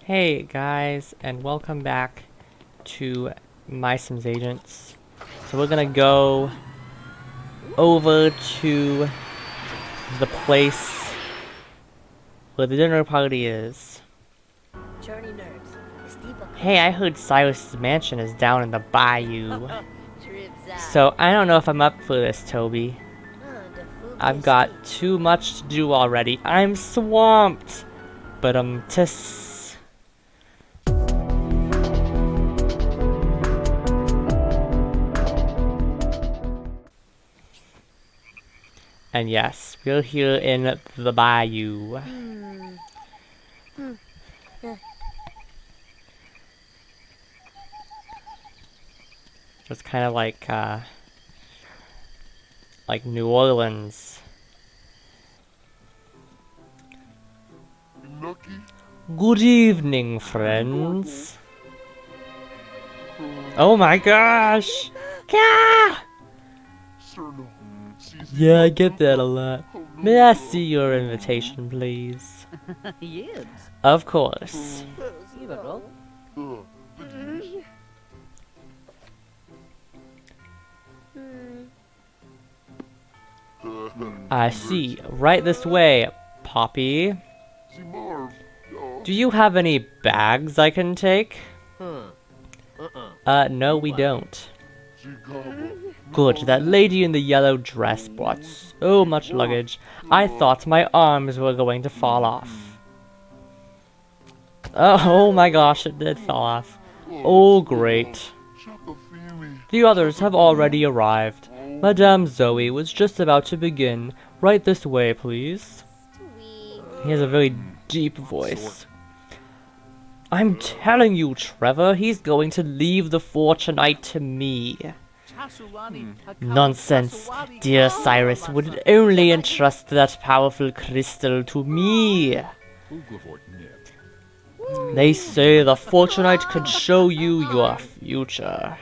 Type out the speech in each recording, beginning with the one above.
Hey guys, and welcome back to MySims Agents. So we're gonna go over to the place where the dinner party is. Hey, I heard Cyrus's mansion is down in the Bayou. So I don't know if I'm up for this, Toby. I've got too much to do already. I'm swamped! But and yes, we're here in the Bayou. It's kind of like New Orleans. Good evening, friends. Oh my gosh! Gah! Yeah, I get that a lot. May I see your invitation, please? Of course. I see. Right this way, Poppy. Do you have any bags I can take? No, we don't. Good, that lady in the yellow dress brought so much luggage. I thought my arms were going to fall off. Oh my gosh, it did fall off. Oh great. The others have already arrived. Madame Zoe was just about to begin. Right this way, please. He has a very deep voice. I'm telling you, Trevor, he's going to leave the Fortunite to me. Nonsense. Dear Cyrus would only entrust that powerful crystal to me. They say the Fortunite could show you your future.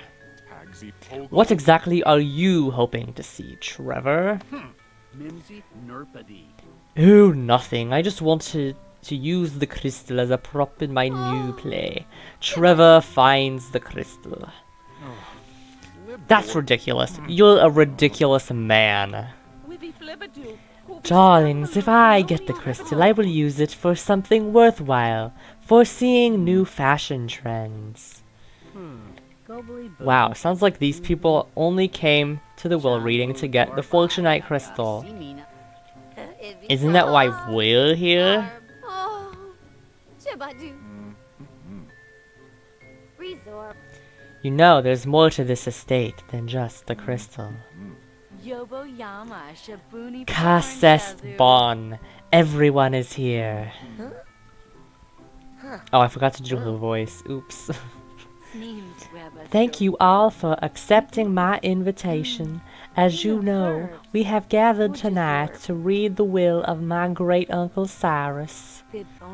What exactly are you hoping to see, Trevor? Oh, nothing. I just want to use the crystal as a prop in my new play. Trevor finds the crystal. That's ridiculous. You're a ridiculous man. Darlings, if I get the crystal, I will use it for something worthwhile. For seeing new fashion trends. Wow, sounds like these people only came to the will reading to get the Fortunite crystal. Isn't that why we're here? You know, there's more to this estate than just the crystal. Kasses Bon. Everyone is here. Oh, I forgot to do her voice. Oops. Thank you all for accepting my invitation. As you know, we have gathered tonight to read the will of my great-uncle Cyrus.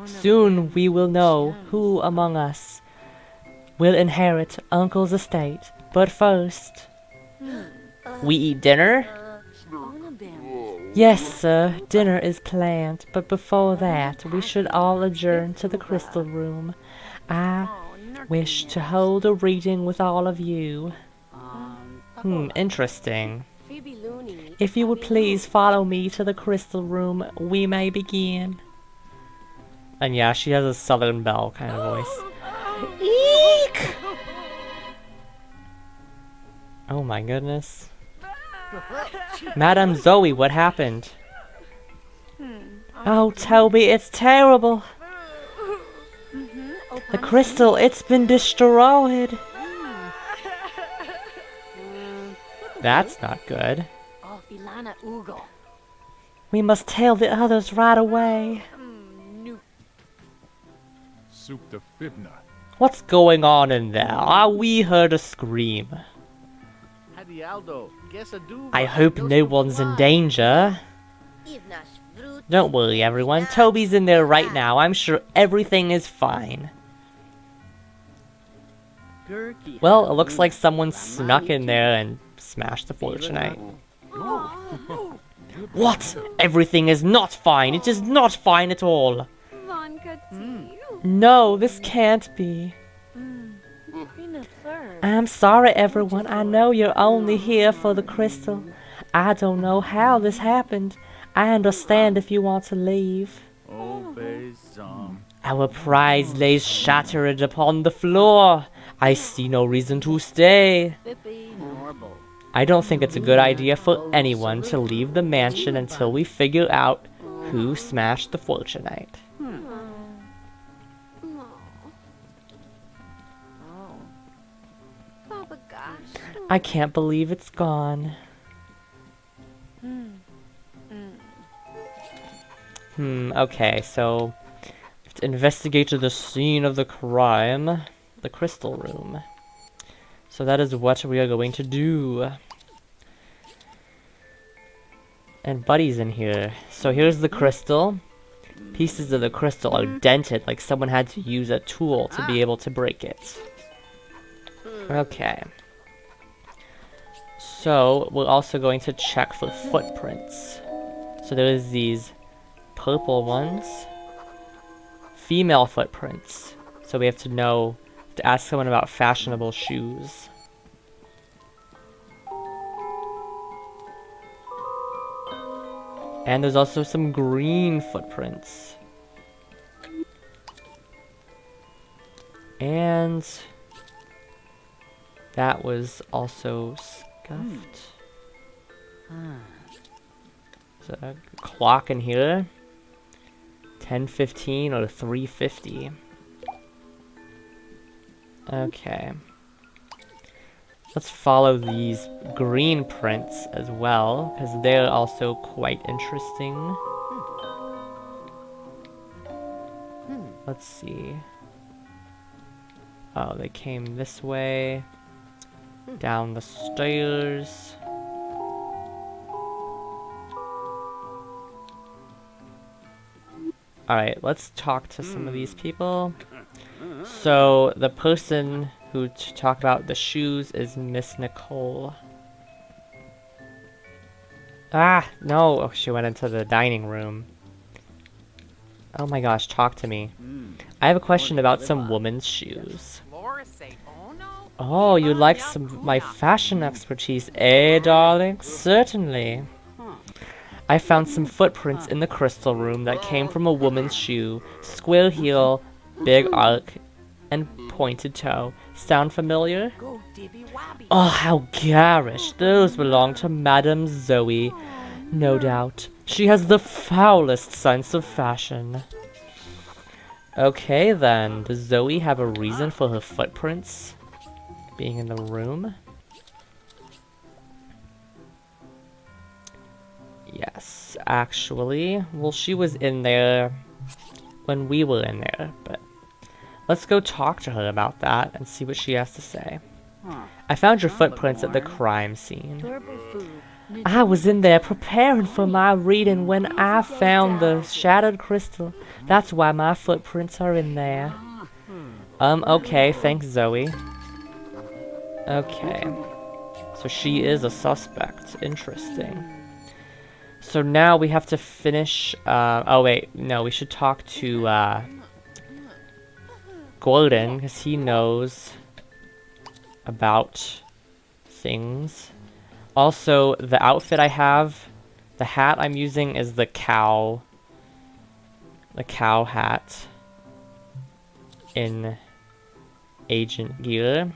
Soon we will know who among us will inherit Uncle's estate. But first, we eat dinner? Yes, sir, dinner is planned, but before that, we should all adjourn to the crystal room. I wish to hold a reading with all of you. Interesting. If you would please follow me to the crystal room, we may begin. And yeah, she has a Southern Belle kind of voice. Eek! Oh my goodness. Madame Zoe, what happened? Oh, Toby, it's terrible. The crystal, it's been destroyed. That's not good. We must tell the others right away. What's going on in there? We heard a scream. I hope no one's in danger. Don't worry, everyone. Toby's in there right now. I'm sure everything is fine. Well, it looks like someone snuck in there and smashed the Fortunite. What? Everything is not fine. It is not fine at all. No, this can't be. I'm sorry, everyone. I know you're only here for the crystal. I don't know how this happened. I understand if you want to leave. Our prize lays shattered upon the floor. I see no reason to stay. I don't think it's a good idea for anyone to leave the mansion until we figure out who smashed the Fortunite. I can't believe it's gone. Okay, so we have to investigate the scene of the crime, the crystal room. So that is what we are going to do. And Buddy's in here. So here's the crystal. Pieces of the crystal are dented, like someone had to use a tool to be able to break it. Okay. So we're also going to check for footprints. So there's these purple ones. Female footprints. So we have to ask someone about fashionable shoes. And there's also some green footprints. And that was also scuffed. There's a clock in here. 10:15 or 3:50. Okay. Let's follow these green prints as well, because they're also quite interesting. Let's see. Oh, they came this way. Down the stairs. Alright, let's talk to some of these people. So, the person who talk about the shoes is Miss Nicole. Ah, no. Oh, she went into the dining room. Oh my gosh, talk to me. I have a question about some women's shoes. Oh, you like my fashion expertise, eh, darling? Certainly. I found some footprints in the crystal room that came from a woman's shoe. Square heel, big arc, and pointed toe. Sound familiar? Oh, how garish. Those belong to Madame Zoe. No doubt. She has the foulest sense of fashion. Okay then, does Zoe have a reason for her footprints being in the room? Yes, actually. Well, she was in there when we were in there, but let's go talk to her about that and see what she has to say. I found your footprints at the crime scene. I was in there preparing for my reading when I found the shattered crystal. That's why my footprints are in there. Okay, thanks, Zoe. Okay. So she is a suspect. Interesting. So now we have to finish, oh wait, no, we should talk to, Gordon, because he knows about things. Also, the outfit I have, the hat I'm using is the cow hat in agent gear,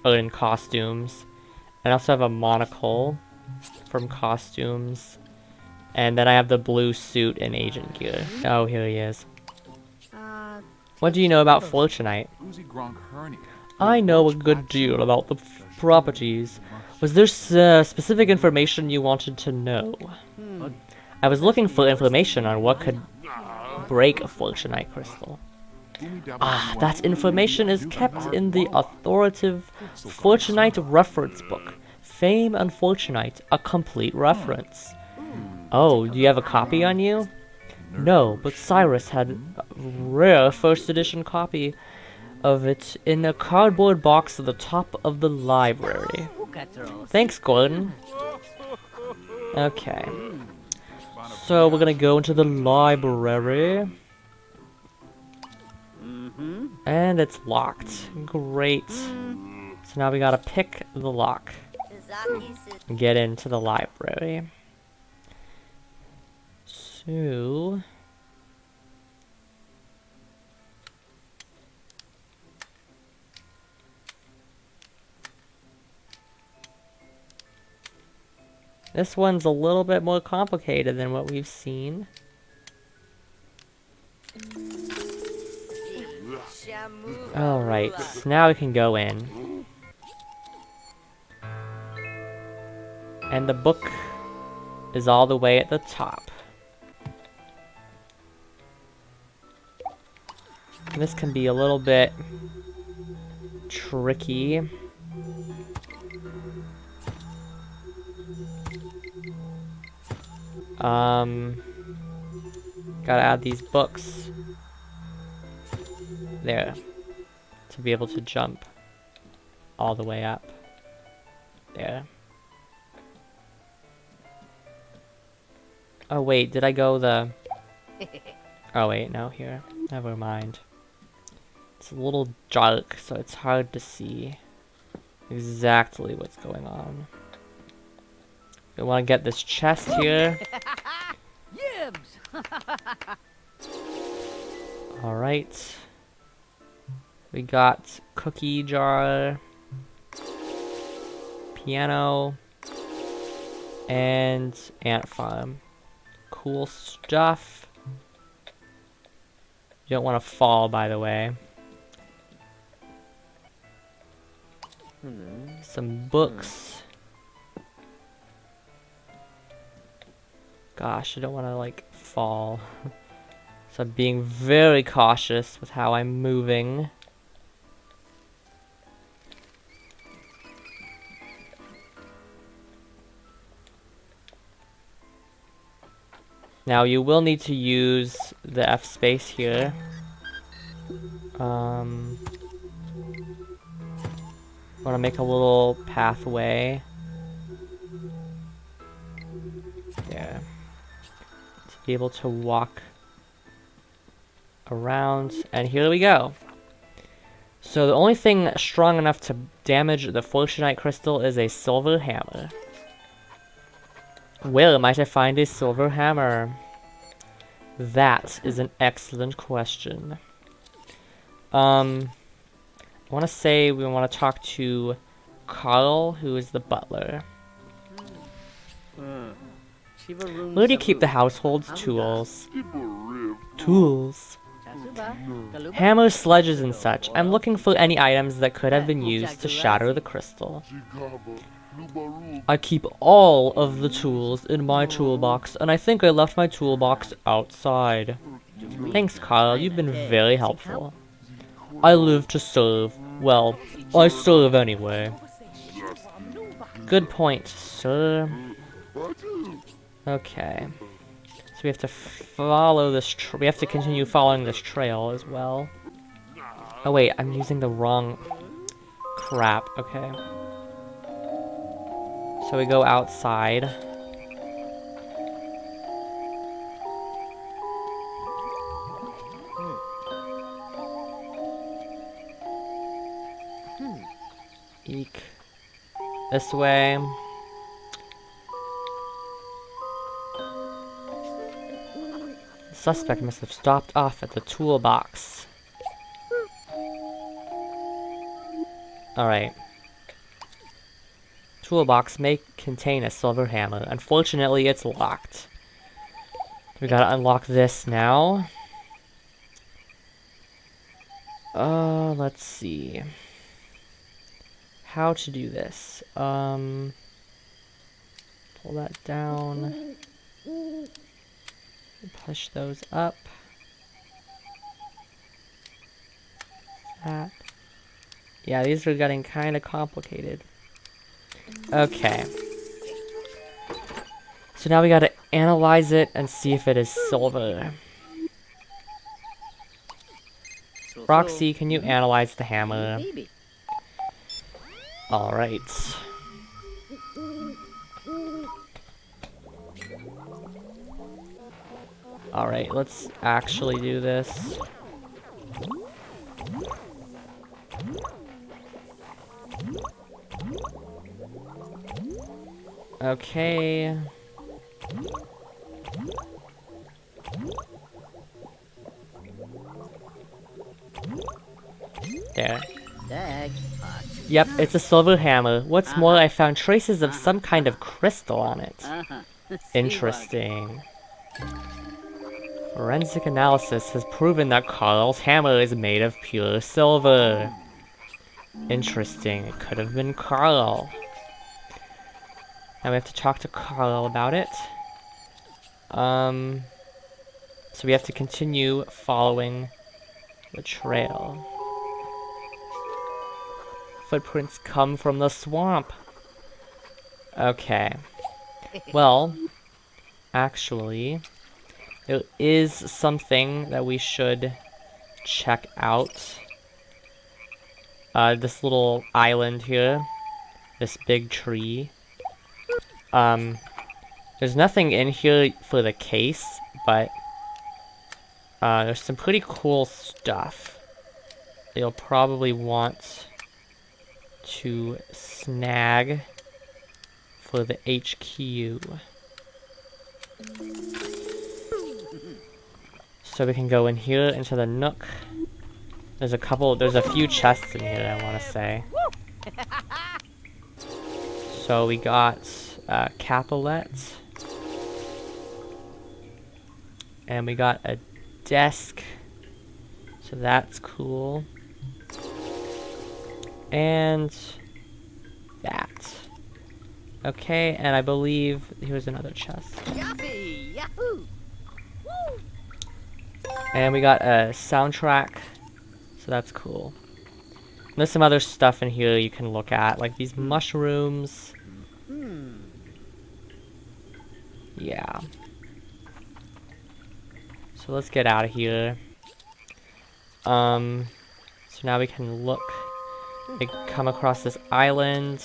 or in costumes. I also have a monocle from costumes. And then I have the blue suit in agent gear. Oh, here he is. What do you know about Fortunite? I know a good deal about the properties. Was there specific information you wanted to know? I was looking for information on what could break a Fortunite crystal. Ah, that information is kept in the authoritative Fortunite reference book. Fame and Fortunite, a complete reference. Oh, do you have a copy on you? No, but Cyrus had a rare first edition copy of it in a cardboard box at the top of the library. Thanks, Gordon. Okay. So we're gonna go into the library. And it's locked. Great. So now we gotta pick the lock. And get into the library. So... this one's a little bit more complicated than what we've seen. Alright, so now we can go in. And the book is all the way at the top. This can be a little bit tricky. Gotta add these books there to be able to jump all the way up there. Oh wait, did I go the... oh wait, no, here. Never mind. It's a little dark, so it's hard to see exactly what's going on. We want to get this chest here. Alright. We got cookie jar, piano, and ant farm. Cool stuff. You don't want to fall, by the way. Some books. Gosh, I don't want to, like, fall. So I'm being very cautious with how I'm moving. Now you will need to use the F space here. Want to make a little pathway. There. To be able to walk around, and here we go. So the only thing strong enough to damage the Fortunite crystal is a silver hammer. Where might I find a silver hammer? That is an excellent question. I want to say we want to talk to Carl, who is the butler. Where do you keep the household's tools? Tools. Hammers, sledges, and such. I'm looking for any items that could have been used to shatter the crystal. I keep all of the tools in my toolbox, and I think I left my toolbox outside. Thanks, Carl. You've been very helpful. I live to serve. Well, I serve anyway. Good point, sir. Okay. So we have to follow this we have to continue following this trail as well. Oh wait, I'm using the wrong... crap, okay. So we go outside. Eek. This way. The suspect must have stopped off at the toolbox. Alright. Toolbox may contain a silver hammer. Unfortunately, it's locked. We gotta unlock this now. Let's see. How to do this. Pull that down. Push those up. That. Yeah, these are getting kind of complicated. Okay. So now we gotta analyze it and see if it is silver. Roxy, can you analyze the hammer? Alright. Alright, let's actually do this. Okay. There. Yep, it's a silver hammer. What's more, I found traces of some kind of crystal on it. Interesting. Forensic analysis has proven that Carl's hammer is made of pure silver. Interesting. It could have been Carl. Now we have to talk to Carl about it. So we have to continue following the trail. Footprints come from the swamp. Okay. Well, actually, there is something that we should check out. This little island here. This big tree. There's nothing in here for the case, but there's some pretty cool stuff you'll probably want to snag for the HQ. So we can go in here into the nook. There's a few chests in here, I want to say. So we got Capilet. And we got a desk. So that's cool. And that. Okay, and I believe here's another chest. And we got a soundtrack. So that's cool. And there's some other stuff in here you can look at, like these mushrooms. Yeah. So let's get out of here. So now we can look. We come across this island.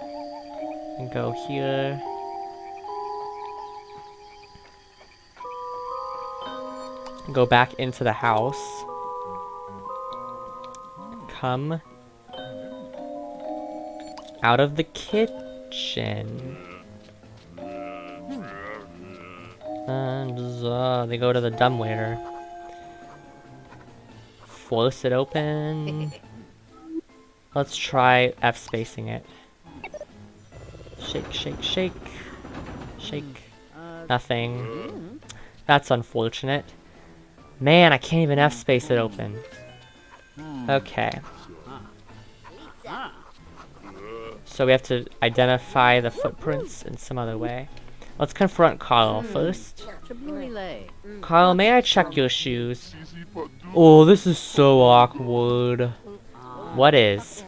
And go here. Go back into the house. Come out of the kitchen. And they go to the dumbwaiter. Force it open. Let's try F-spacing it. Shake, shake, shake. Shake. Nothing. That's unfortunate. Man, I can't even F-space it open. Okay. So we have to identify the footprints in some other way. Let's confront Carl first. Carl, may I check your shoes? Oh, this is so awkward. What is?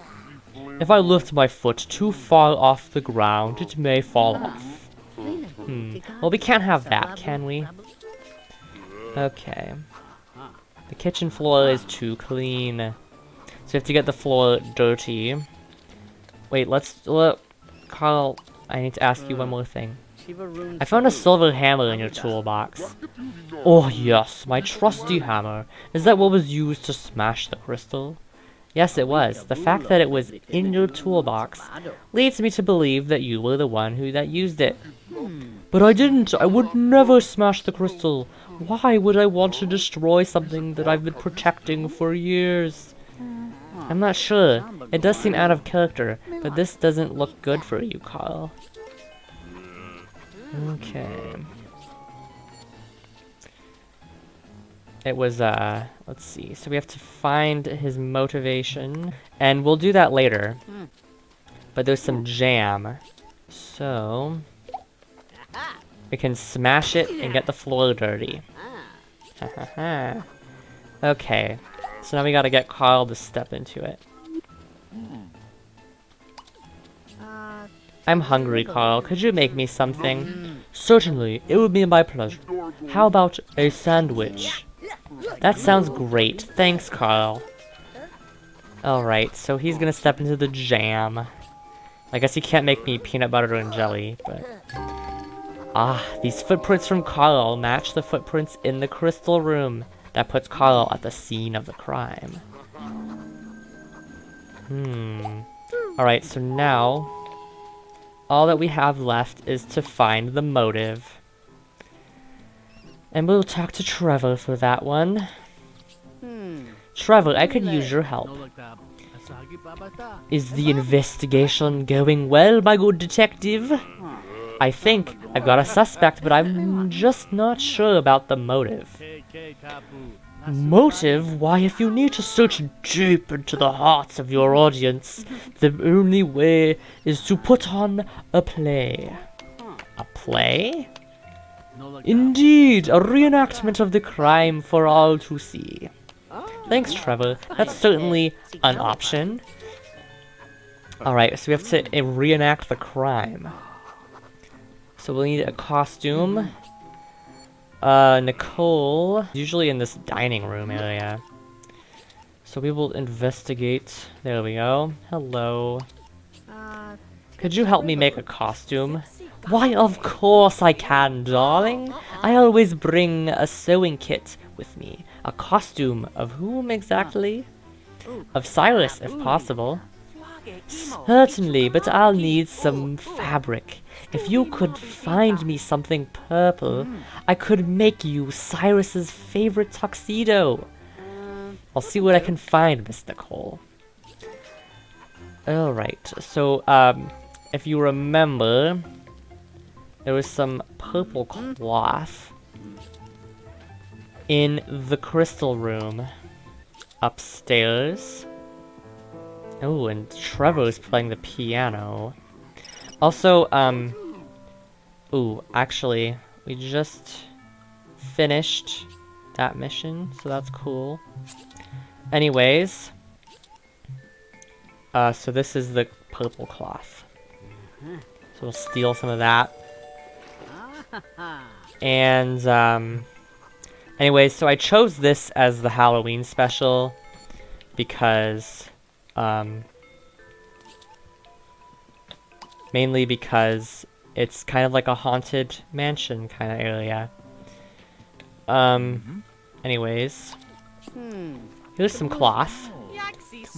If I lift my foot too far off the ground, it may fall off. Well, we can't have that, can we? Okay. The kitchen floor is too clean. So we have to get the floor dirty. Wait, look. Carl, I need to ask you one more thing. I found a silver hammer in your toolbox. Oh yes, my trusty hammer. Is that what was used to smash the crystal? Yes, it was. The fact that it was in your toolbox leads me to believe that you were the one that used it. But I didn't. I would never smash the crystal. Why would I want to destroy something that I've been protecting for years? I'm not sure. It does seem out of character, but this doesn't look good for you, Carl. Okay. It was, let's see. So we have to find his motivation, and we'll do that later. But there's some jam. So we can smash it and get the floor dirty. Okay. So now we gotta get Carl to step into it. I'm hungry, Carl. Could you make me something? Certainly. It would be my pleasure. How about a sandwich? That sounds great. Thanks, Carl. Alright, so he's gonna step into the jam. I guess he can't make me peanut butter and jelly, but... Ah, these footprints from Carl match the footprints in the crystal room. That puts Carl at the scene of the crime. Alright, so now... all that we have left is to find the motive. And we'll talk to Trevor for that one. Trevor, I could use your help. Is the investigation going well, my good detective? I think I've got a suspect, but I'm just not sure about the motive. Motive? Why, if you need to search deep into the hearts of your audience, the only way is to put on a play. A play? Indeed, a reenactment of the crime for all to see. Thanks, Trevor. That's certainly an option. Alright, so we have to reenact the crime. So we'll need a costume. Nicole, usually in this dining room area. So we will investigate. There we go. Hello. Could you help me make a costume? Why, of course I can, darling. I always bring a sewing kit with me. A costume of whom exactly? Of Cyrus, if possible. Certainly, but I'll need some fabric. If you could find me something purple, I could make you Cyrus's favorite tuxedo. I'll see what I can find, Miss Nicole. Alright, so, if you remember, there was some purple cloth in the crystal room upstairs. Oh, and Trevor's playing the piano. Also, ooh, actually, we just finished that mission, so that's cool. Anyways, so this is the purple cloth. So we'll steal some of that. And, anyways, so I chose this as the Halloween special because, mainly because it's kind of like a haunted mansion kind of area. Anyways, here's some cloth.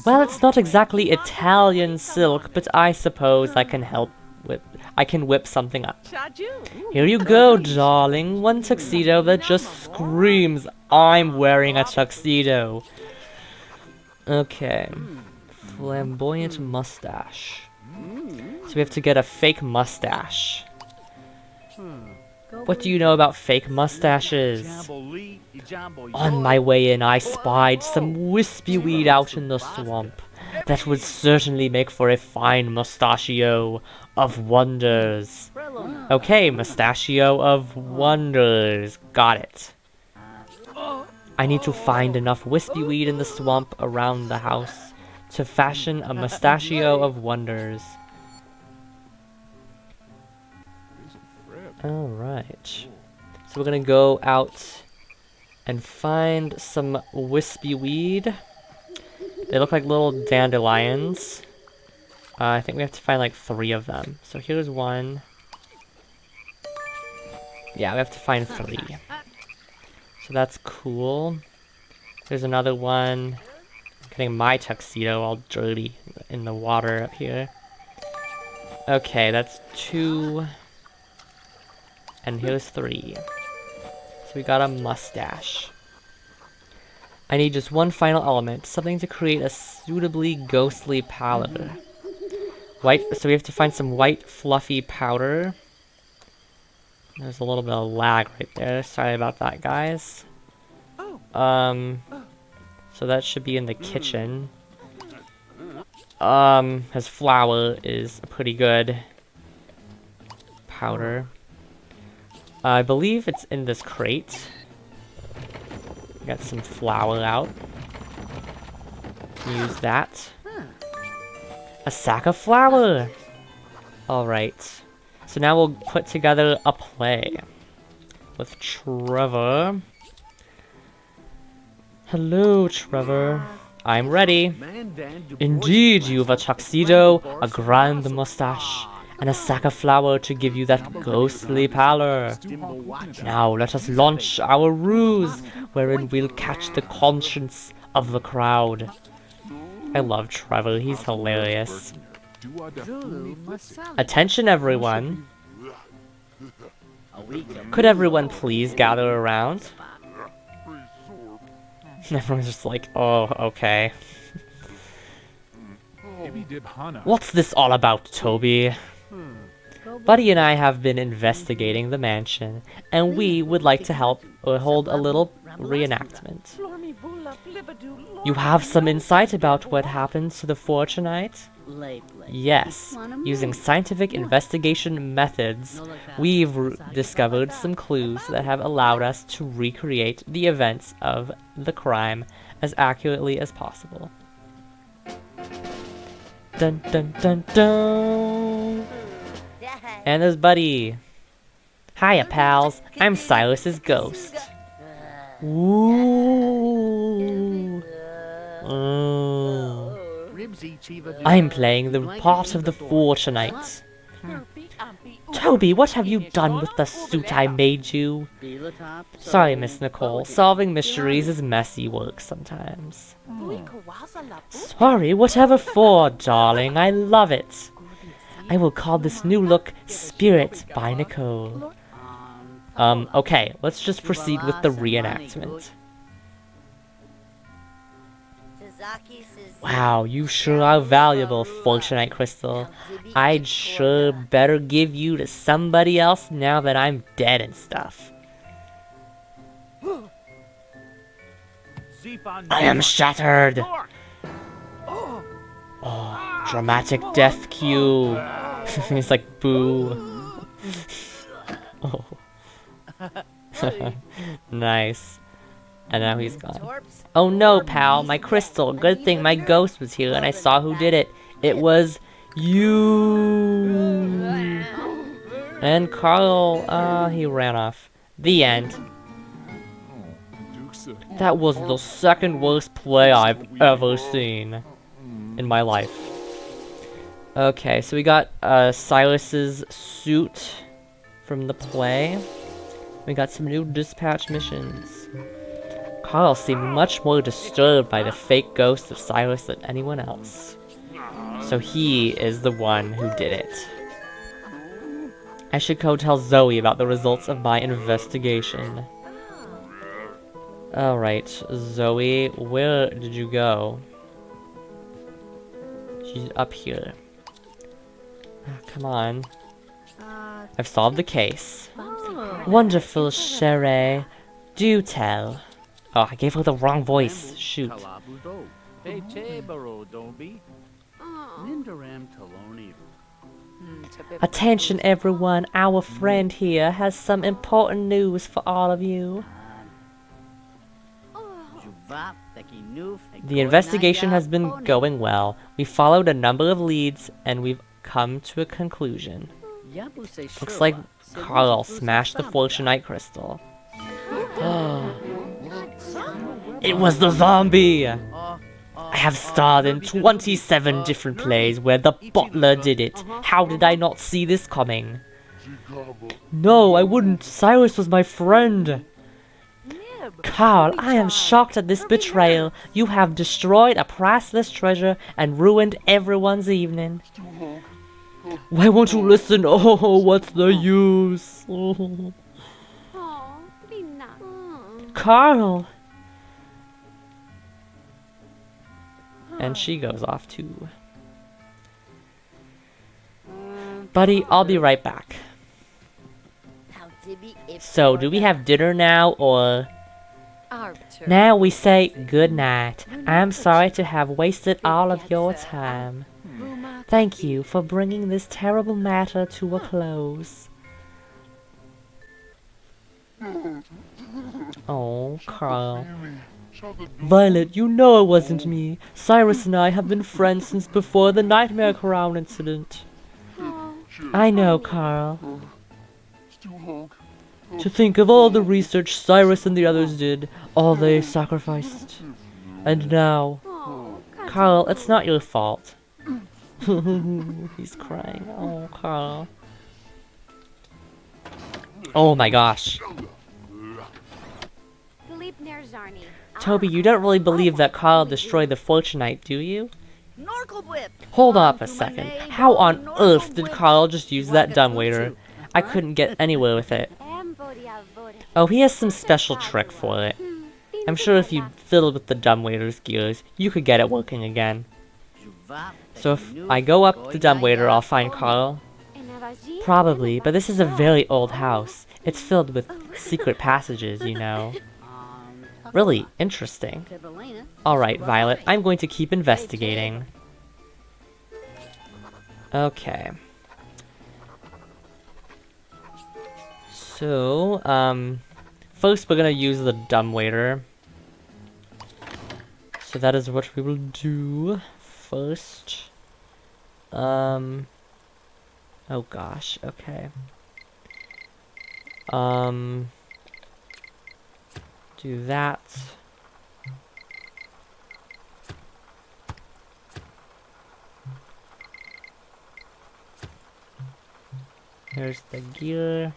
Well, it's not exactly Italian silk, but I suppose I can whip something up. Here you go, darling. One tuxedo that just screams, I'm wearing a tuxedo. Okay. Flamboyant mustache. So we have to get a fake mustache. What do you know about fake mustaches? On my way in, I spied some wispy weed out in the swamp. That would certainly make for a fine mustachio of wonders. Okay, mustachio of wonders. Got it. I need to find enough wispy weed in the swamp around the house to fashion a mustachio of wonders. Alright. So we're gonna go out and find some wispy weed. They look like little dandelions. I think we have to find like 3 of them. So here's one. Yeah, we have to find 3. So that's cool. There's another one. Getting my tuxedo all dirty in the water up here. Okay, that's 2. And here's 3. So we got a mustache. I need just one final element, something to create a suitably ghostly powder. So we have to find some white fluffy powder. There's a little bit of lag right there. Sorry about that, guys. So that should be in the kitchen. His flour is a pretty good powder. I believe it's in this crate. Got some flour out. Use that. A sack of flour! Alright. So now we'll put together a play. With Trevor. Hello, Trevor. I'm ready. Indeed, you've a tuxedo, a grand mustache, and a sack of flour to give you that ghostly pallor. Now let us launch our ruse, wherein we'll catch the conscience of the crowd. I love Trevor, he's hilarious. Attention, everyone. Could everyone please gather around? Everyone's just like, oh, okay. What's this all about, Toby? Buddy and I have been investigating the mansion, and we would like to help hold a little reenactment. You have some insight about what happened to the Fortunite? Yes. Using scientific investigation methods, we've discovered some clues that have allowed us to recreate the events of the crime as accurately as possible. Dun dun dun dun! And there's Buddy. Hiya, pals. I'm Silas's ghost. Ooh. I'm playing the part of the Fortunite. Toby, what have you done with the suit I made you? Sorry, Miss Nicole. Solving mysteries is messy work sometimes. Sorry, whatever for, darling. I love it. I will call this new look Spirit by Nicole. Okay, let's just proceed with the reenactment. Wow, you sure are valuable, Fortunite Crystal. I'd sure better give you to somebody else now that I'm dead and stuff. I am shattered! Oh, dramatic death cue. It's like, boo. Oh. Nice. And now he's gone. Oh no, pal, my crystal. Good thing my ghost was here and I saw who did it. It was you. And Carl, he ran off. The end. That was the second worst play I've ever seen in my life. Okay, so we got Silas's suit from the play. We got some new dispatch missions. Carl seemed much more disturbed by the fake ghost of Silas than anyone else. So he is the one who did it. I should go tell Zoe about the results of my investigation. Alright, Zoe, where did you go? She's up here. Come on. I've solved the case. Wonderful, Sherry. Do tell. Oh, I gave her the wrong voice. Shoot. Attention, everyone. Our friend here has some important news for all of you. The investigation has been going well. We followed a number of leads, and we've come to a conclusion. Looks like Carl smashed the Fortunite crystal. It was the zombie! I have starred in 27 different plays where the butler did it. How did I not see this coming? No, I wouldn't. Cyrus was my friend. Carl, I am shocked at this betrayal. You have destroyed a priceless treasure and ruined everyone's evening. Why won't you listen? Oh, what's the use? Oh. Carl! And she goes off too. Buddy, I'll be right back. So, do we have dinner now, or... Now we say good night. I'm sorry to have wasted all of your time. Thank you for bringing this terrible matter to a close. Oh, Carl. Violet, you know it wasn't me. Cyrus and I have been friends since before the Nightmare Crown incident. I know, Carl. To think of all the research Cyrus and the others did, all they sacrificed. And now... Carl, it's not your fault. He's crying. Oh, Carl. Oh my gosh. Toby, you don't really believe that Carl destroyed the Fortunite, do you? Hold up a second. How on earth did Carl just use that dumbwaiter? I couldn't get anywhere with it. Oh, he has some special trick for it. I'm sure if you fiddled with the dumbwaiter's gears, you could get it working again. So if I go up the dumbwaiter, I'll find Carl? Probably, but this is a very old house. It's filled with secret passages, you know. Really interesting. Alright, Violet, I'm going to keep investigating. Okay. So, first we're gonna use the dumbwaiter. So that is what we will do first. Oh gosh, okay. Do that. Here's the gear.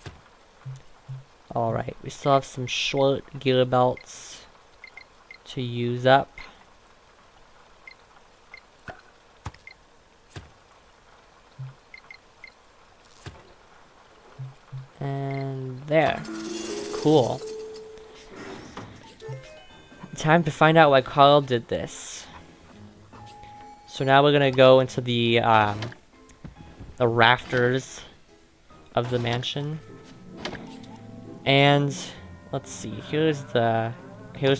Alright, we still have some short gear belts to use up. And there. Cool. Time to find out why Carl did this. So now we're gonna go into the rafters of the mansion. And let's see, here's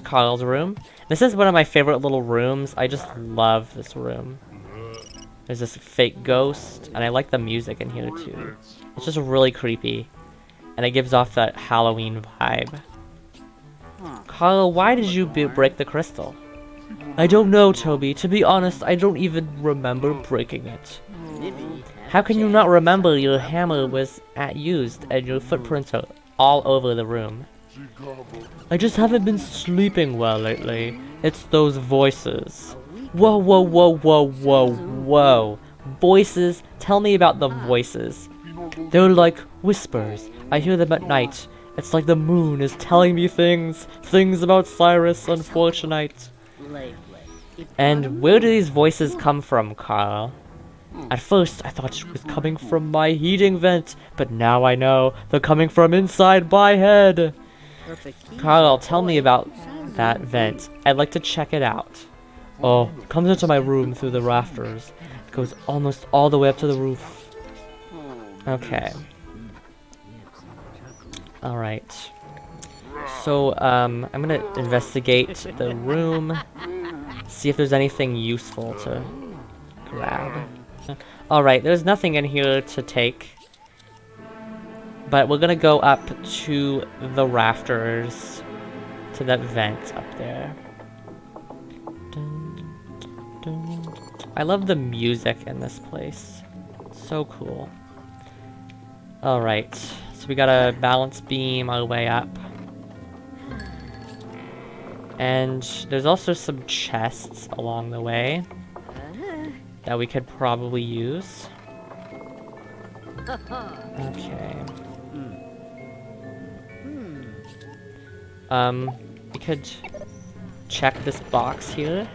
Carl's room. This is one of my favorite little rooms. I just love this room. There's this fake ghost, and I like the music in here too. It's just really creepy. And it gives off that Halloween vibe. Carl, why did you break the crystal? I don't know, Toby. To be honest, I don't even remember breaking it. How can you not remember your hammer was used and your footprints are all over the room? I just haven't been sleeping well lately. It's those voices. Whoa, whoa, whoa, whoa, whoa, whoa. Voices? Tell me about the voices. They're like whispers. I hear them at night. It's like the moon is telling me things about Cyrus and Fortunite. And where do these voices come from, Carl? At first, I thought it was coming from my heating vent, but now I know they're coming from inside my head. Carl, tell me about that vent. I'd like to check it out. Oh, it comes into my room through the rafters. It goes almost all the way up to the roof. Okay. Alright. So, I'm gonna investigate the room. See if there's anything useful to grab. Alright, there's nothing in here to take. But we're gonna go up to the rafters. To that vent up there. Dun, dun. I love the music in this place. So cool. Alright, so we got a balance beam our way up. And there's also some chests along the way that we could probably use. Okay. We could check this box here.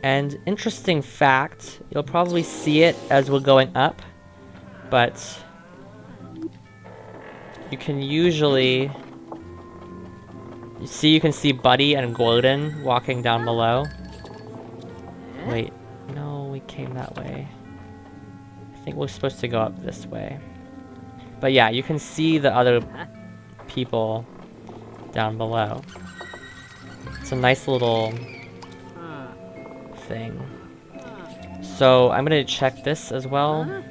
And interesting fact, you'll probably see it as we're going up, but you can usually you can see Buddy and Gordon walking down below. Wait, no, we came that way. I think we're supposed to go up this way. But yeah, you can see the other people down below. It's a nice little thing. So I'm gonna check this as well.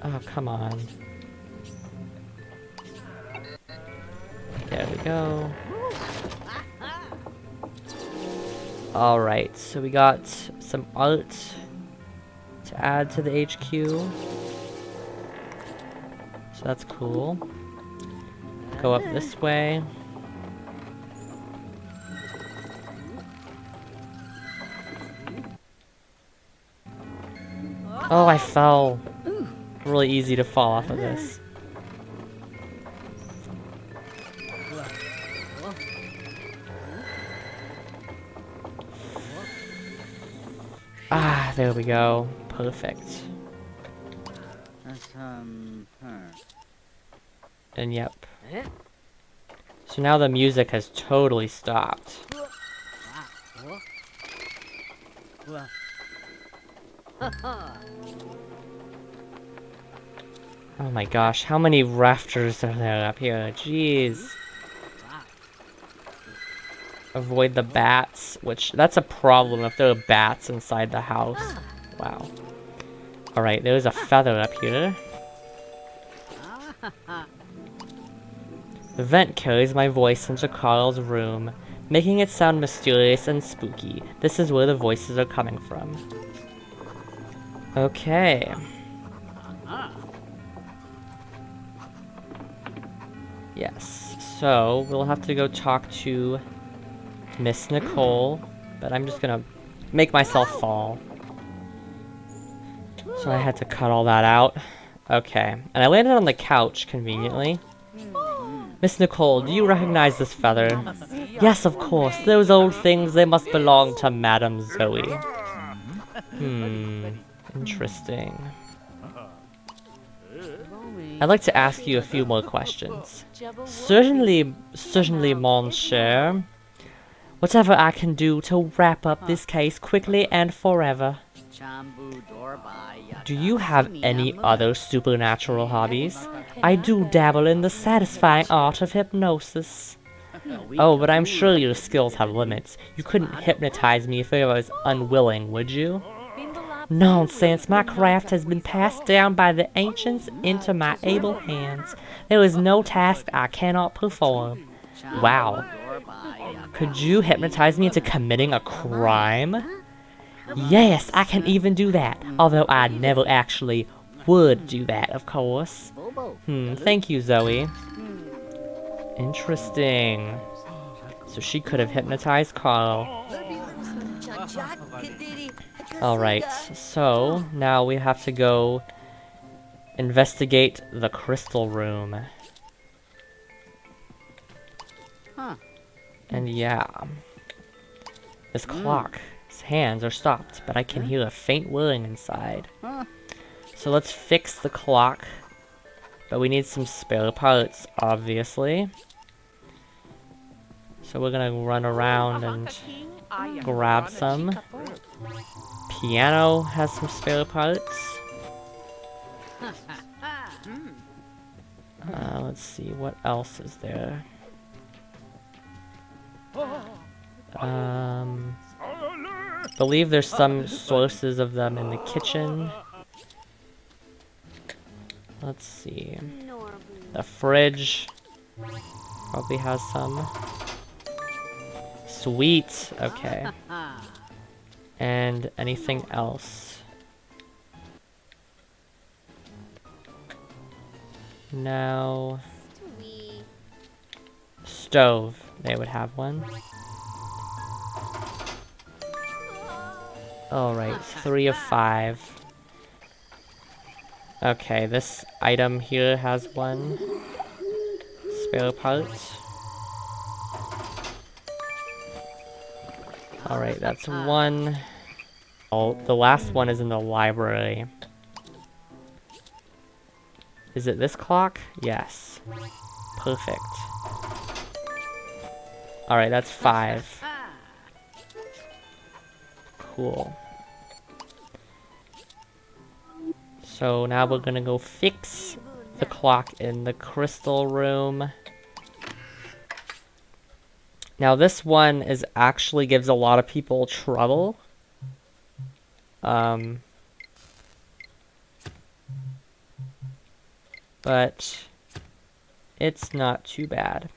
Oh, come on. There we go. Alright, so we got some art to add to the HQ. So that's cool. Go up this way. Oh, I fell. Really easy to fall off of this. Ah, there we go. Perfect. And yep. So now the music has totally stopped. Oh my gosh, how many rafters are there up here? Jeez. Avoid the bats, which, that's a problem if there are bats inside the house. Wow. Alright, there's a feather up here. The vent carries my voice into Carl's room, making it sound mysterious and spooky. This is where the voices are coming from. Okay. Yes, so we'll have to go talk to Miss Nicole, but I'm just gonna make myself fall. So I had to cut all that out. Okay, and I landed on the couch, conveniently. Miss Nicole, do you recognize this feather? Yes, of course. Those old things, they must belong to Madame Zoe. Interesting. I'd like to ask you a few more questions. Certainly, mon cher. Whatever I can do to wrap up this case quickly and forever. Do you have any other supernatural hobbies? I do dabble in the satisfying art of hypnosis. Oh, but I'm sure your skills have limits. You couldn't hypnotize me if I was unwilling, would you? Nonsense, my craft has been passed down by the ancients into my able hands. There is no task I cannot perform. Wow. Could you hypnotize me into committing a crime? Yes, I can even do that, although I never actually would do that, of course. Thank you, Zoe. Interesting. So she could have hypnotized Carl. Alright, so now we have to go investigate the crystal room. And yeah. This clock. His hands are stopped, but I can hear a faint whirring inside. So let's fix the clock. But we need some spare parts, obviously. So we're gonna run around and grab some. Piano has some spare parts. Let's see, what else is there? Believe there's some sources of them in the kitchen. Let's see. The fridge probably has some. Sweet, okay. And anything else? No. Stove, they would have one. Alright, 3 of 5. Okay, this item here has one spare part. Alright, that's one. Oh, the last one is in the library. Is it this clock? Yes. Perfect. Alright, that's 5. Cool. So now we're gonna go fix the clock in the crystal room. Now this one is actually gives a lot of people trouble. But it's not too bad.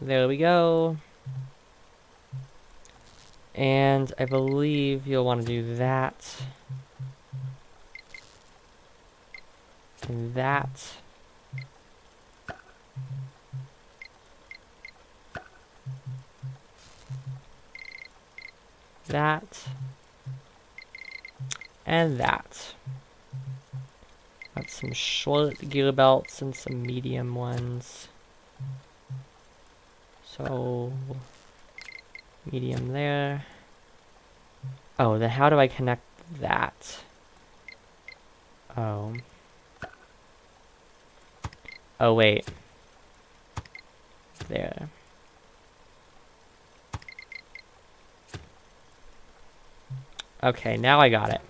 There we go. And I believe you'll want to do that. And that. That. And that. Got some short gear belts and some medium ones. So, medium there. Oh, then how do I connect that? Oh. Oh, wait. There. Okay, now I got it.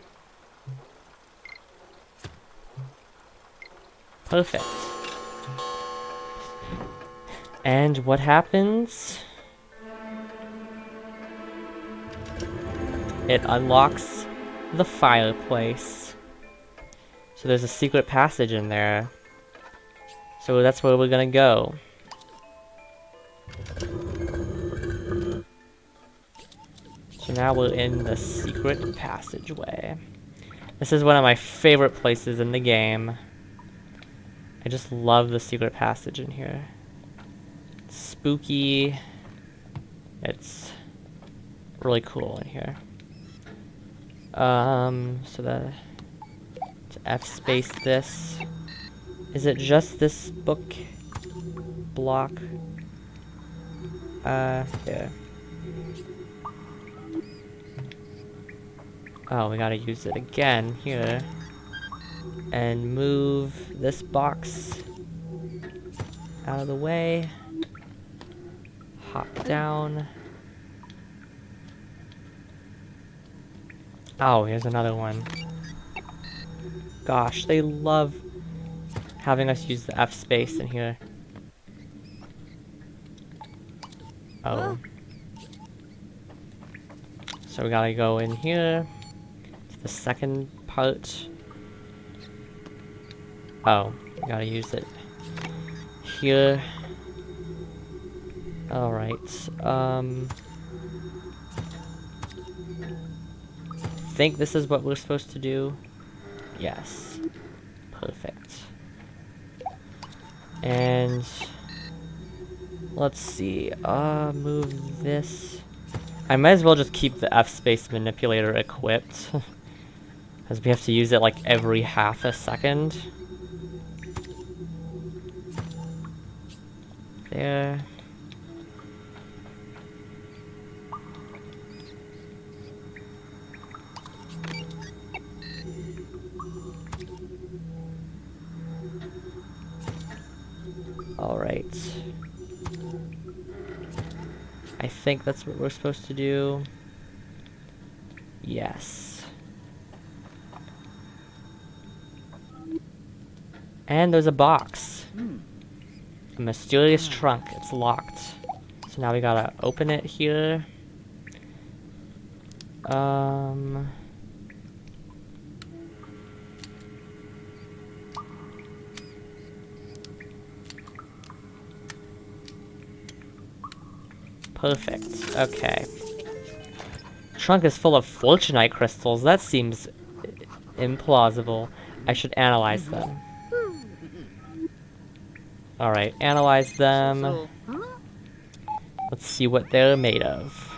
Perfect. And what happens? It unlocks the fireplace. So there's a secret passage in there. So that's where we're gonna go. So now we're in the secret passageway. This is one of my favorite places in the game. I just love the secret passage in here. It's spooky. It's really cool in here. So to F space this. Is it just this book block? There. Oh, we gotta use it again here. And move this box out of the way. Hop down. Oh, here's another one. Gosh, they love having us use the F space in here. Oh. So we gotta go in here. To the second part. Oh, we gotta use it here. Alright, think this is what we're supposed to do. Yes. Perfect. And let's see, move this. I might as well just keep the F-space manipulator equipped. Because we have to use it like every half a second. There. Alright. I think that's what we're supposed to do. Yes. And there's a box. A mysterious trunk. It's locked. So now we gotta open it here. Perfect. Okay. Trunk is full of Fortunite crystals. That seems implausible. I should analyze them. Alright, analyze them. Let's see what they're made of.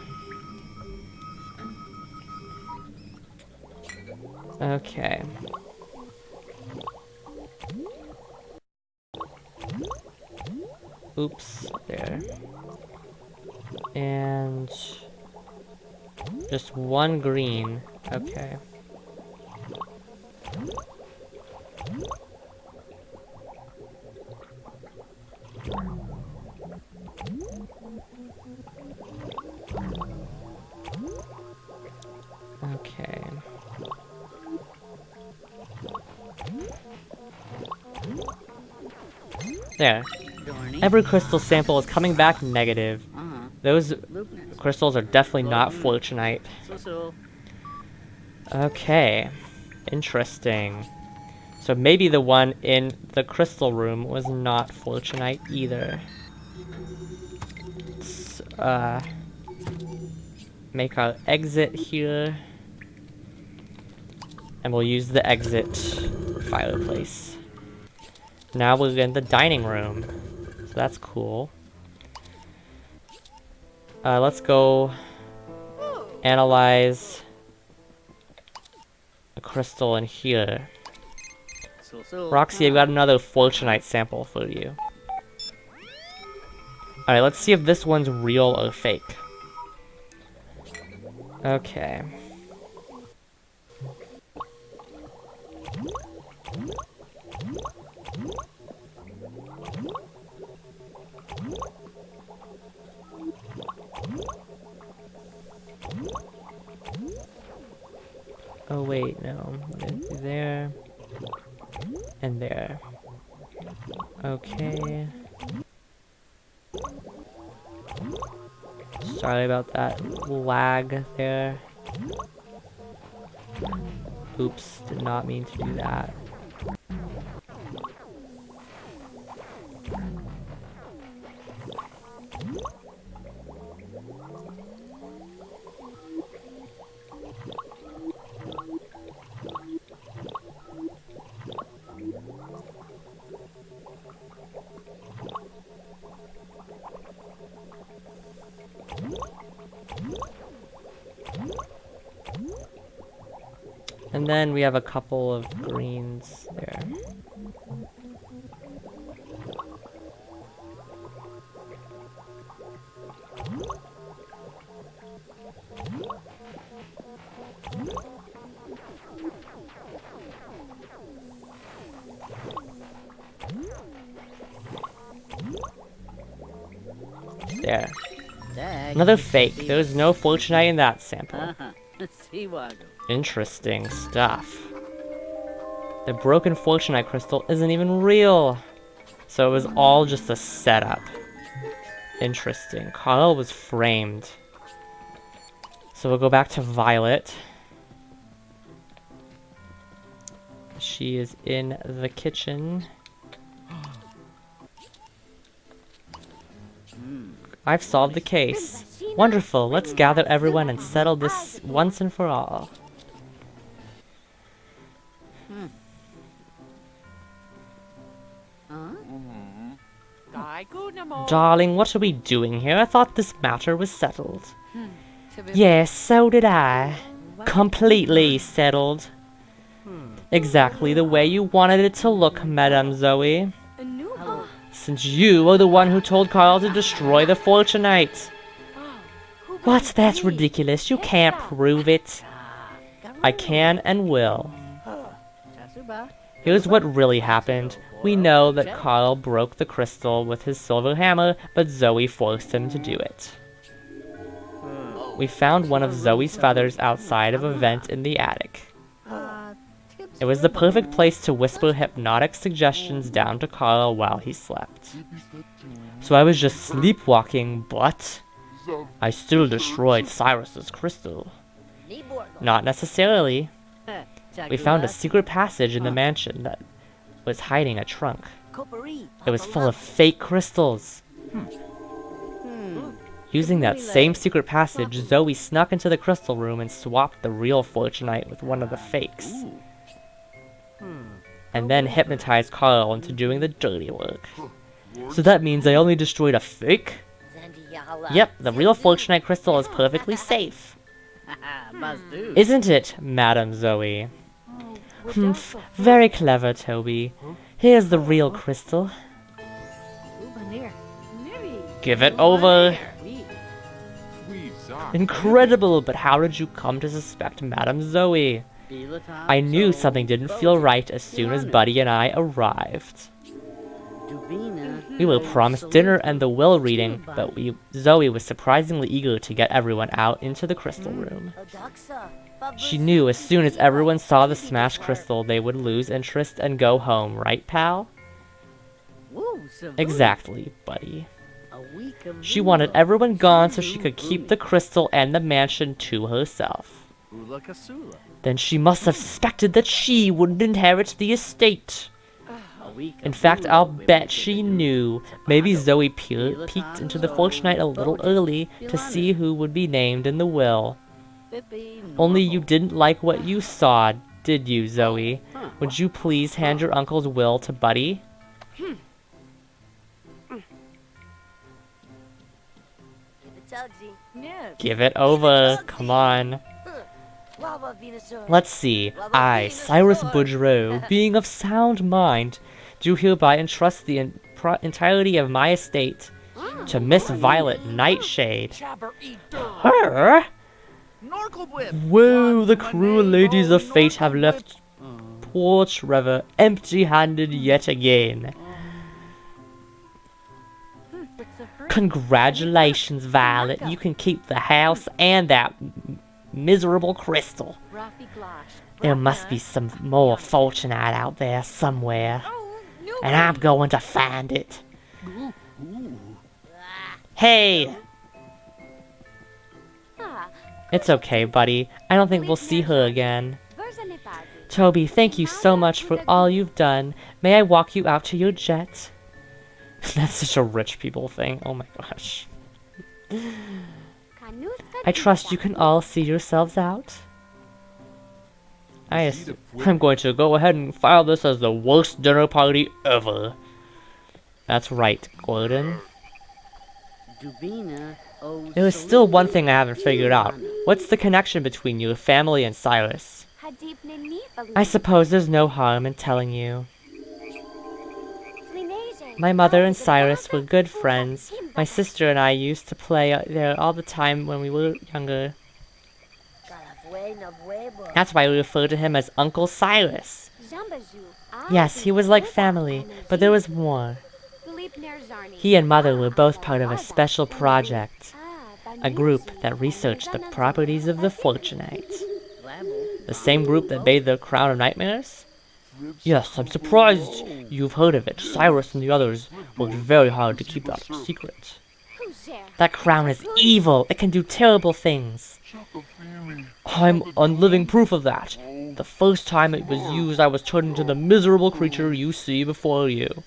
Okay. Oops, there. And just one green. Okay. Okay. There. Every crystal sample is coming back negative. Those crystals are definitely not Fortunite. Okay. Interesting. So maybe the one in the crystal room was not Fortunite either. Let's, make our exit here. And we'll use the exit fireplace. Now we're in the dining room. So that's cool. Let's go analyze a crystal in here. Roxy, I've got another Fortunite sample for you. Alright, let's see if this one's real or fake. Okay. Oh wait, no. There. And there. Okay. Sorry about that lag there. Oops, did not mean to do that. And then we have a couple of greens there. There. Another fake. There's no Fortunite in that sample. Interesting stuff. The broken Fortunite crystal isn't even real. So it was all just a setup. Interesting. Carl was framed. So we'll go back to Violet. She is in the kitchen. I've solved the case. Wonderful. Let's gather everyone and settle this once and for all. Darling, what are we doing here? I thought this matter was settled. Yes, so did I. Completely settled. Exactly the way you wanted it to look, Madame Zoe. Since you are the one who told Carl to destroy the Fortunite. What? That's ridiculous. You can't prove it. I can and will. Here's what really happened. We know that Carl broke the crystal with his silver hammer, but Zoe forced him to do it. We found one of Zoe's feathers outside of a vent in the attic. It was the perfect place to whisper hypnotic suggestions down to Carl while he slept. So I was just sleepwalking, but I still destroyed Cyrus's crystal. Not necessarily. We found a secret passage in the mansion that was hiding a trunk. It was full of fake crystals. Using that same secret passage, Zoe snuck into the crystal room and swapped the real Fortunite with one of the fakes. And then hypnotized Carl into doing the dirty work. So that means I only destroyed a fake? Yep, the real Fortunite crystal is perfectly safe. Isn't it, Madame Zoe? Humph, very clever, Toby. Here's the real crystal. Give it over. Incredible, but how did you come to suspect Madame Zoe? I knew something didn't feel right as soon as Buddy and I arrived. We were promised dinner and the will reading, but Zoe was surprisingly eager to get everyone out into the crystal room. She knew as soon as everyone saw the smashed crystal, they would lose interest and go home, right, pal? Exactly, Buddy. She wanted everyone gone so she could keep the crystal and the mansion to herself. Then she must have suspected that she wouldn't inherit the estate. In fact, I'll bet she knew. Maybe Zoe peeked into the Fortunite a little early to see who would be named in the will. Only you didn't like what you saw, did you, Zoe? Would you please hand your uncle's will to Buddy? Give it over, come on. Let's see. I, Cyrus Boudreaux, being of sound mind, do hereby entrust the entirety of my estate to Miss Violet Nightshade. Her? Whoa, the cruel ladies of fate have left poor Trevor empty-handed yet again. Congratulations, Violet. You can keep the house and that miserable crystal. There must be some more Fortunite out there somewhere, and I'm going to find it. Hey! It's okay, buddy. I don't think we'll see her again. Toby, thank you so much for all you've done. May I walk you out to your jet? That's such a rich people thing. Oh my gosh. I trust you can all see yourselves out. I'm going to go ahead and file this as the worst dinner party ever. That's right, Gordon. There is still one thing I haven't figured out. What's the connection between your family and Cyrus? I suppose there's no harm in telling you. My mother and Cyrus were good friends. My sister and I used to play there all the time when we were younger. That's why we refer to him as Uncle Cyrus. Yes, he was like family, but there was more. He and Mother were both part of a special project, a group that researched the properties of the Fortunite. The same group that made the Crown of Nightmares? Yes, I'm surprised you've heard of it. Cyrus and the others worked very hard to keep that a secret. That crown is evil. It can do terrible things. I'm living proof of that. The first time it was used, I was turned into the miserable creature you see before you.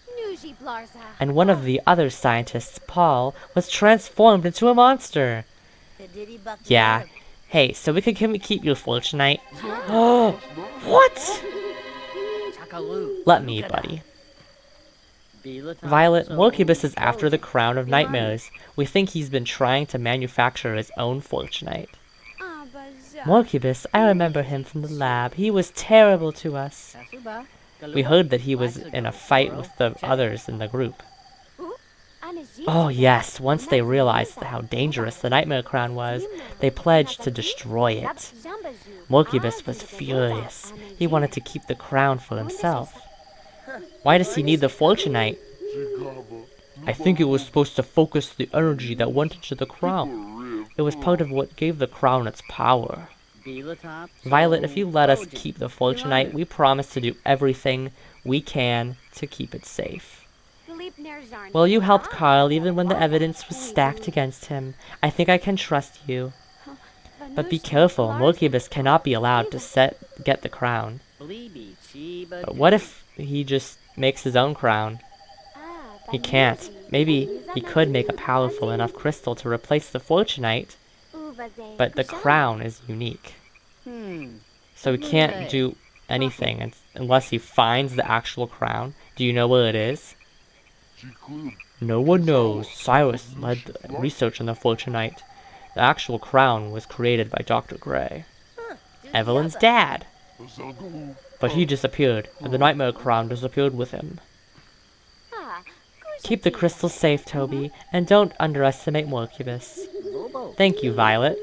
And one of the other scientists, Paul, was transformed into a monster. Yeah. Hey, so we can keep your Fortunite? Oh, what? Let me, buddy. Violet, Morcubus is after the Crown of Nightmares. We think he's been trying to manufacture his own Fortunite. Morcubus, I remember him from the lab. He was terrible to us. We heard that he was in a fight with the others in the group. Oh yes, once they realized how dangerous the Nightmare Crown was, they pledged to destroy it. Morcubus was furious. He wanted to keep the crown for himself. Why does he need the Fortunite? I think it was supposed to focus the energy that went into the crown. It was part of what gave the crown its power. Violet, if you let us keep the Fortunite, we promise to do everything we can to keep it safe. Well, you helped Carl even when the evidence was stacked against him. I think I can trust you. But be careful, Morcubus cannot be allowed to get the crown. But what if he just makes his own crown? He can't. Maybe he could make a powerful enough crystal to replace the Fortunite, but the crown is unique. So he can't do anything unless he finds the actual crown. Do you know where it is? No one knows. Cyrus led the research on the Fortunite. The actual crown was created by Dr. Gray, Evelyn's dad. But he disappeared, and the Nightmare Crown disappeared with him. Keep the crystal safe, Toby, and don't underestimate Morcubus. Thank you, Violet.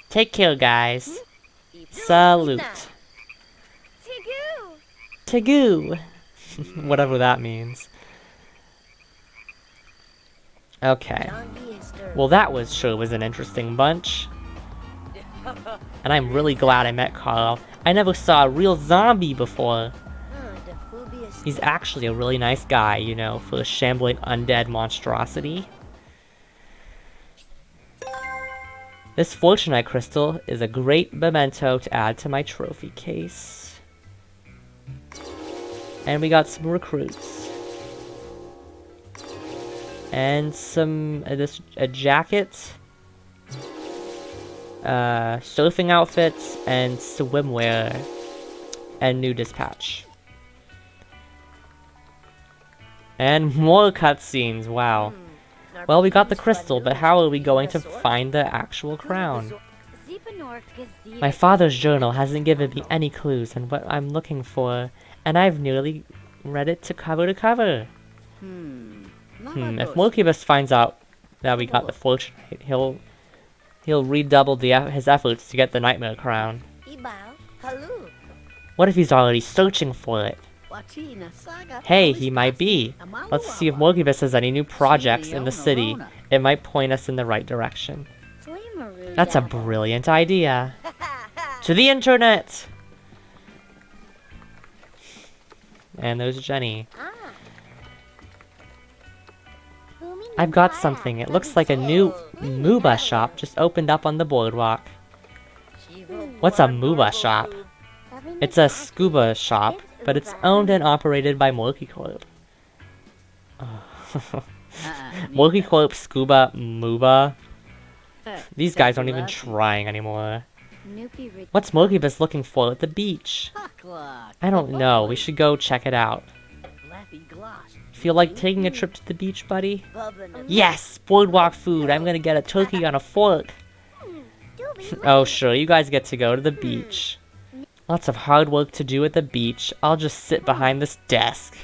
Take care, guys. Salute. Tagoo. Whatever that means. Okay. Well, that sure was an interesting bunch. And I'm really glad I met Carl. I never saw a real zombie before. He's actually a really nice guy, you know, for a shambling undead monstrosity. This Fortunite crystal is a great memento to add to my trophy case. And we got some recruits. And some, a jacket, surfing outfits, and swimwear, and new dispatch. And more cutscenes, wow. Well, we got the crystal, but how are we going to find the actual crown? My father's journal hasn't given me any clues on what I'm looking for, and I've nearly read it to cover. If Mulkibus finds out that we got the Fortunite, he'll redouble his efforts to get the Nightmare Crown. What if he's already searching for it? Hey, he might be. Let's see if Mulkibus has any new projects in the city. It might point us in the right direction. That's a brilliant idea. To the internet! And there's Jenny. I've got something. It looks like a new MUBA shop just opened up on the boardwalk. What's a MUBA shop? It's a scuba shop, but it's owned and operated by Multicorp. Multicorp, Scuba, MUBA. These guys aren't even trying anymore. What's Mulkibus looking for at the beach? I don't know. We should go check it out. Feel like taking a trip to the beach, buddy? Yes! Boardwalk food! I'm gonna get a turkey on a fork! Oh sure, you guys get to go to the beach. Lots of hard work to do at the beach. I'll just sit behind this desk.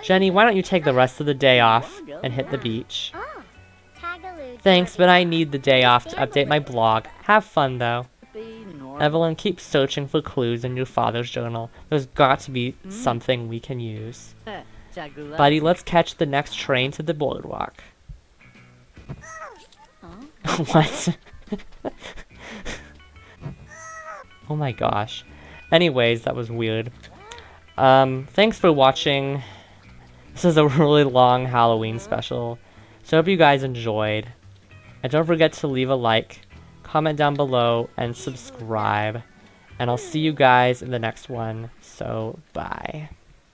Jenny, why don't you take the rest of the day off and hit the beach? Thanks, but I need the day off to update my blog. Have fun, though. Evelyn, keep searching for clues in your father's journal. There's got to be something we can use. Buddy, let's catch the next train to the boardwalk. What? Oh my gosh. Anyways, that was weird. Thanks for watching. This is a really long Halloween special. So I hope you guys enjoyed. And don't forget to leave a like, comment down below, and subscribe. And I'll see you guys in the next one. So, bye.